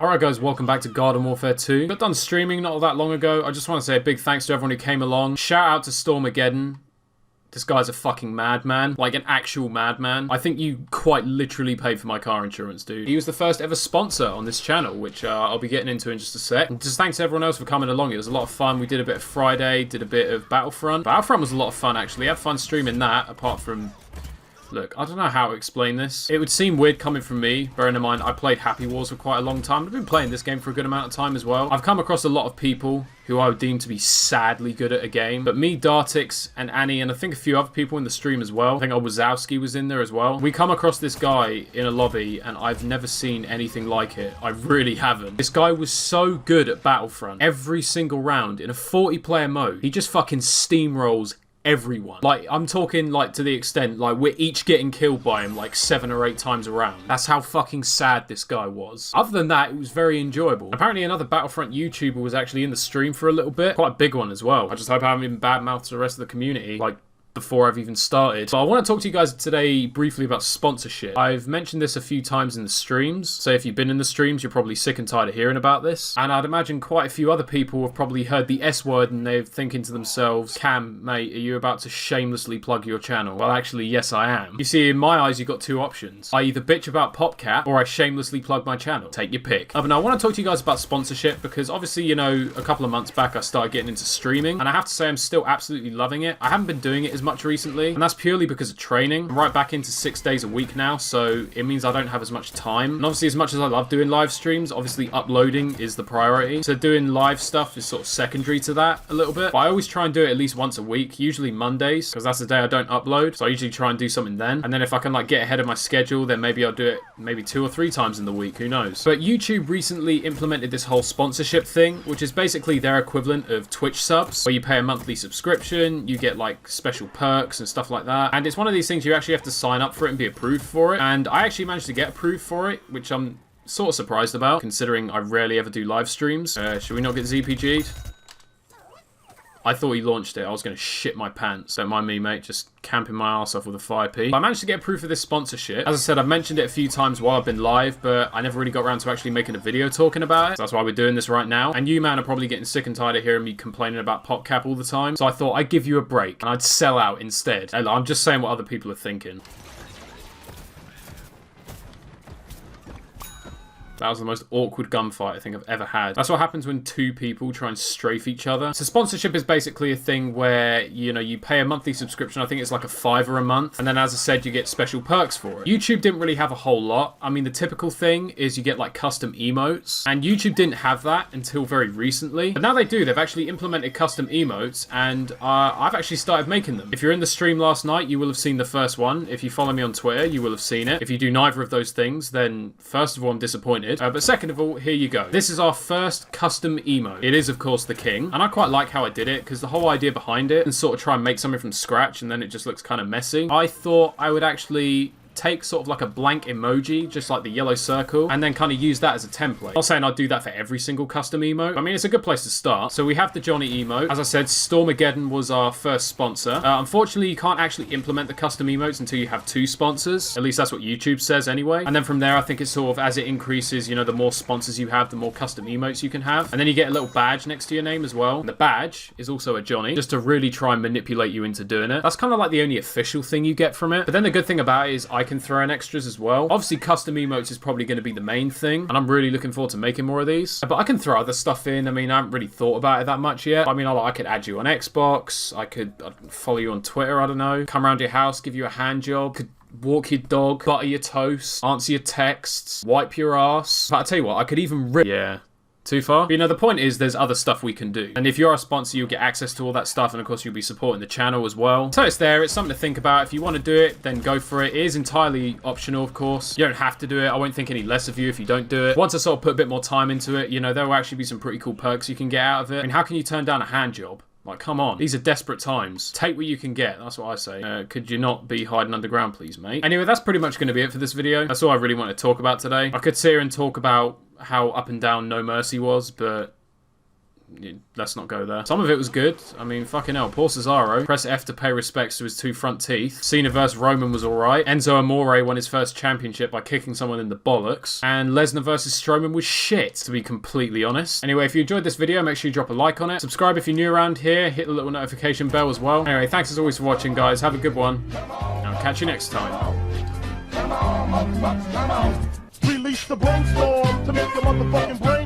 Alright guys, welcome back to Garden Warfare 2. Got done streaming not all that long ago. I just want to say a big thanks to everyone who came along. Shout out to Stormageddon. This guy's a fucking madman. Like an actual madman. I think you quite literally paid for my car insurance, dude. He was the first ever sponsor on this channel, which I'll be getting into in just a sec. And just thanks to everyone else for coming along. It was a lot of fun. We did a bit of Friday, did a bit of Battlefront. Battlefront was a lot of fun, actually. I had fun streaming that, apart from... Look, I don't know how to explain this. It would seem weird coming from me, bearing in mind I played Happy Wars for quite a long time. I've been playing this game for a good amount of time as well. I've come across a lot of people who I would deem to be sadly good at a game. But me, Dartix, and Annie, and I think a few other people in the stream as well. I think Wazowski was in there as well. We come across this guy in a lobby, and I've never seen anything like it. I really haven't. This guy was so good at Battlefront. Every single round, in a 40-player mode, he just fucking steamrolls everyone. Like, I'm talking, like, to the extent, like, we're each getting killed by him, like, 7 or 8 times around. That's how fucking sad this guy was. Other than that, it was very enjoyable. Apparently, another Battlefront YouTuber was actually in the stream for a little bit. Quite a big one as well. I just hope I haven't been badmouthed to the rest of the community, like, before I've even started. But I want to talk to you guys today briefly about sponsorship. I've mentioned this a few times in the streams, so if you've been in the streams, you're probably sick and tired of hearing about this. And I'd imagine quite a few other people have probably heard the S word and they're thinking to themselves, Cam, mate, are you about to shamelessly plug your channel? Well, actually, yes, I am. You see, in my eyes, you've got two options. I either bitch about PopCap or I shamelessly plug my channel. Take your pick. But now I want to talk to you guys about sponsorship because obviously, you know, a couple of months back, I started getting into streaming and I have to say I'm still absolutely loving it. I haven't been doing it as much recently. And that's purely because of training. I'm right back into 6 days a week now, so it means I don't have as much time. And obviously, as much as I love doing live streams, obviously uploading is the priority. So doing live stuff is sort of secondary to that a little bit. But I always try and do it at least once a week, usually Mondays, because that's the day I don't upload. So I usually try and do something then. And then if I can like get ahead of my schedule, then maybe I'll do it maybe 2 or 3 times in the week, who knows. But YouTube recently implemented this whole sponsorship thing, which is basically their equivalent of Twitch subs, where you pay a monthly subscription, you get like special perks and stuff like that. And it's one of these things you actually have to sign up for it and be approved for it. And I actually managed to get approved for it, which I'm sort of surprised about, considering I rarely ever do live streams. Should we not get ZPG'd? I thought he launched it. I was going to shit my pants. Don't mind me, mate. Just camping my ass off with a 5p. But I managed to get approved for this sponsorship. As I said, I've mentioned it a few times while I've been live, but I never really got around to actually making a video talking about it. So that's why we're doing this right now. And you, man, are probably getting sick and tired of hearing me complaining about PopCap all the time. So I thought I'd give you a break and I'd sell out instead. And I'm just saying what other people are thinking. That was the most awkward gunfight I think I've ever had. That's what happens when 2 people try and strafe each other. So sponsorship is basically a thing where, you know, you pay a monthly subscription. I think it's like a $5 a month. And then, as I said, you get special perks for it. YouTube didn't really have a whole lot. I mean, the typical thing is you get like custom emotes. And YouTube didn't have that until very recently. But now they do. They've actually implemented custom emotes. And I've actually started making them. If you're in the stream last night, you will have seen the first one. If you follow me on Twitter, you will have seen it. If you do neither of those things, then first of all, I'm disappointed. But second of all, here you go. This is our first custom emote. It is, of course, the king. And I quite like how I did it, because the whole idea behind it, and sort of try and make something from scratch, and then it just looks kind of messy. I thought I would actually take sort of like a blank emoji, just like the yellow circle, and then kind of use that as a template. I'm not saying I'd do that for every single custom emote. I mean, it's a good place to start. So we have the Johnny emote. As I said, Stormageddon was our first sponsor. Unfortunately, you can't actually implement the custom emotes until you have 2 sponsors. At least that's what YouTube says anyway. And then from there, I think it's sort of as it increases, you know, the more sponsors you have, the more custom emotes you can have. And then you get a little badge next to your name as well. And the badge is also a Johnny, just to really try and manipulate you into doing it. That's kind of like the only official thing you get from it. But then the good thing about it is I can throw in extras as well. Obviously, custom emotes is probably going to be the main thing, and I'm really looking forward to making more of these. But I can throw other stuff in. I mean, I haven't really thought about it that much yet. I mean, I could add you on Xbox. I could follow you on Twitter. I don't know. Come around your house, give you a hand job. Could walk your dog, butter your toast, answer your texts, wipe your ass. But I tell you what, I could even yeah. Too far? But, you know, the point is there's other stuff we can do. And if you're a sponsor, you'll get access to all that stuff. And of course, you'll be supporting the channel as well. So it's there. It's something to think about. If you want to do it, then go for it. It is entirely optional, of course. You don't have to do it. I won't think any less of you if you don't do it. Once I sort of put a bit more time into it, you know, there will actually be some pretty cool perks you can get out of it. I mean, how can you turn down a hand job? Like, come on. These are desperate times. Take what you can get. That's what I say. Could you not be hiding underground, please, mate? Anyway, that's pretty much going to be it for this video. That's all I really want to talk about today. I could sit here and talk about how up and down No Mercy was, but let's not go there. Some of it was good. I mean, fucking hell. Poor Cesaro. Press F to pay respects to his 2 front teeth. Cena vs Roman was alright. Enzo Amore won his first championship by kicking someone in the bollocks. And Lesnar vs Strowman was shit, to be completely honest. Anyway, if you enjoyed this video, make sure you drop a like on it. Subscribe if you're new around here. Hit the little notification bell as well. Anyway, thanks as always for watching, guys. Have a good one. And I'll catch you next time. Release the brainstorm to make the motherfucking brain.